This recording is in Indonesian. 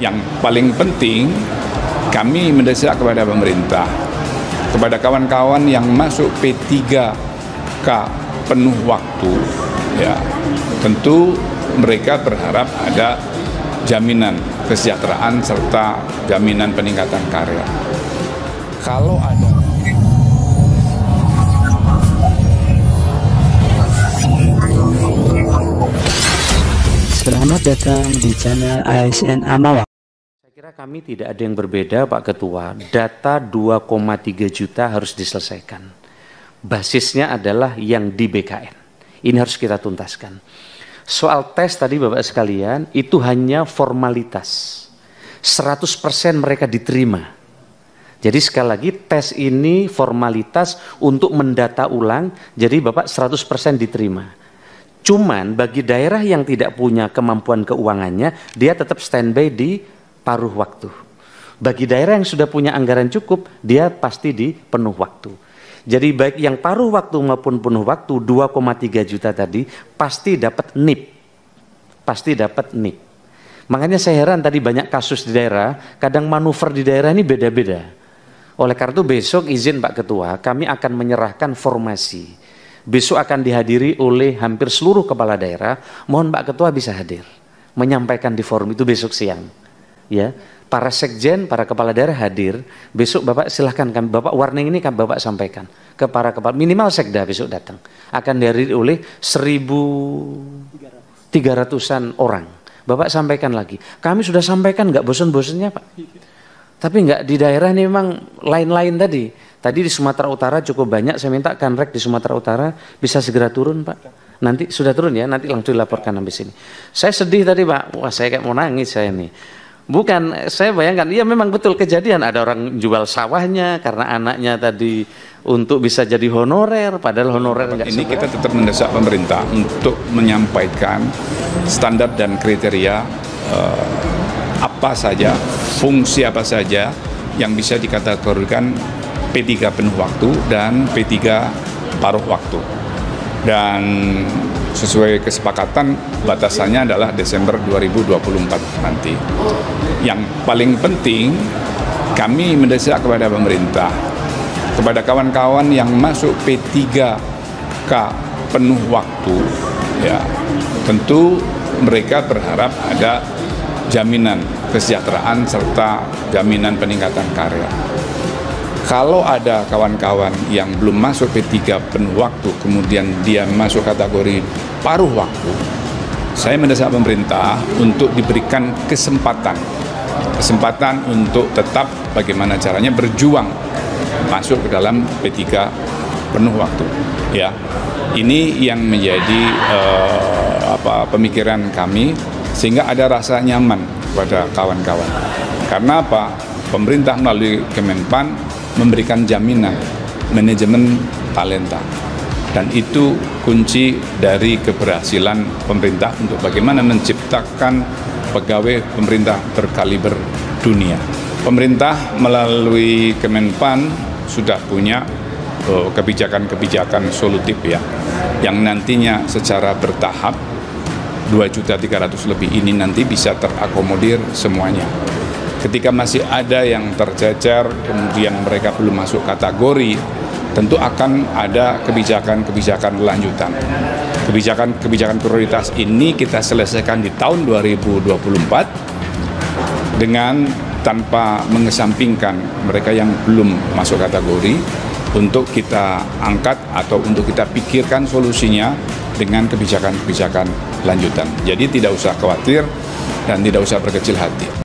Yang paling penting, kami mendesak kepada pemerintah, kepada kawan-kawan yang masuk P3K penuh waktu, ya, tentu mereka berharap ada jaminan kesejahteraan serta jaminan peningkatan karir. Kalau ada Selamat datang di channel ASN Amawak. Saya kira kami tidak ada yang berbeda, Pak Ketua. Data 2,3 juta harus diselesaikan. Basisnya adalah yang di BKN. Ini harus kita tuntaskan. Soal tes tadi Bapak sekalian, itu hanya formalitas. 100% mereka diterima. Jadi sekali lagi tes ini formalitas untuk mendata ulang, jadi Bapak 100% diterima. Cuman bagi daerah yang tidak punya kemampuan keuangannya, dia tetap standby di paruh waktu. Bagi daerah yang sudah punya anggaran cukup, dia pasti di penuh waktu. Jadi baik yang paruh waktu maupun penuh waktu, 2,3 juta tadi, pasti dapat NIP. Pasti dapat NIP. Makanya saya heran tadi banyak kasus di daerah, kadang manuver di daerah ini beda-beda. Oleh karena itu besok izin Pak Ketua, kami akan menyerahkan formasi. Besok akan dihadiri oleh hampir seluruh kepala daerah. Mohon Pak Ketua bisa hadir, menyampaikan di forum itu besok siang. Ya, para sekjen, para kepala daerah hadir. Besok Bapak silahkan, Bapak warning ini kan Bapak sampaikan ke para kepala, minimal sekda besok datang. Akan dihadiri oleh 1.300-an orang. Bapak sampaikan lagi. Kami sudah sampaikan nggak bosan-bosannya Pak. Tapi nggak di daerah ini memang lain-lain tadi. Tadi di Sumatera Utara cukup banyak, saya minta Kanrek di Sumatera Utara bisa segera turun Pak. Nanti sudah turun ya, nanti langsung dilaporkan sampai sini. Saya sedih tadi Pak, wah saya kayak mau nangis saya nih. Bukan, saya bayangkan, iya memang betul kejadian, ada orang jual sawahnya karena anaknya tadi untuk bisa jadi honorer, padahal honorer enggak. Ini kita tetap mendesak pemerintah untuk menyampaikan standar dan kriteria apa saja, fungsi apa saja yang bisa dikategorikan P3 penuh waktu dan P3 paruh waktu. Dan sesuai kesepakatan batasannya adalah Desember 2024 nanti. Yang paling penting, kami mendesak kepada pemerintah, kepada kawan-kawan yang masuk P3K penuh waktu, ya, tentu mereka berharap ada jaminan kesejahteraan serta jaminan peningkatan karir. Kalau ada kawan-kawan yang belum masuk P3 penuh waktu, kemudian dia masuk kategori paruh waktu, saya mendesak pemerintah untuk diberikan kesempatan untuk tetap bagaimana caranya berjuang masuk ke dalam P3 penuh waktu. Ya, ini yang menjadi pemikiran kami, sehingga ada rasa nyaman pada kawan-kawan. Karena apa? Pemerintah melalui Kemenpan memberikan jaminan manajemen talenta, dan itu kunci dari keberhasilan pemerintah untuk bagaimana menciptakan pegawai pemerintah berkaliber dunia. Pemerintah melalui Kemenpan sudah punya kebijakan-kebijakan solutif ya, yang nantinya secara bertahap 2.300.000 lebih ini nanti bisa terakomodir semuanya. Ketika masih ada yang tercecer, kemudian mereka belum masuk kategori, tentu akan ada kebijakan-kebijakan lanjutan. Kebijakan prioritas ini kita selesaikan di tahun 2024 dengan tanpa mengesampingkan mereka yang belum masuk kategori, untuk kita angkat atau untuk kita pikirkan solusinya dengan kebijakan-kebijakan lanjutan. Jadi tidak usah khawatir dan tidak usah berkecil hati.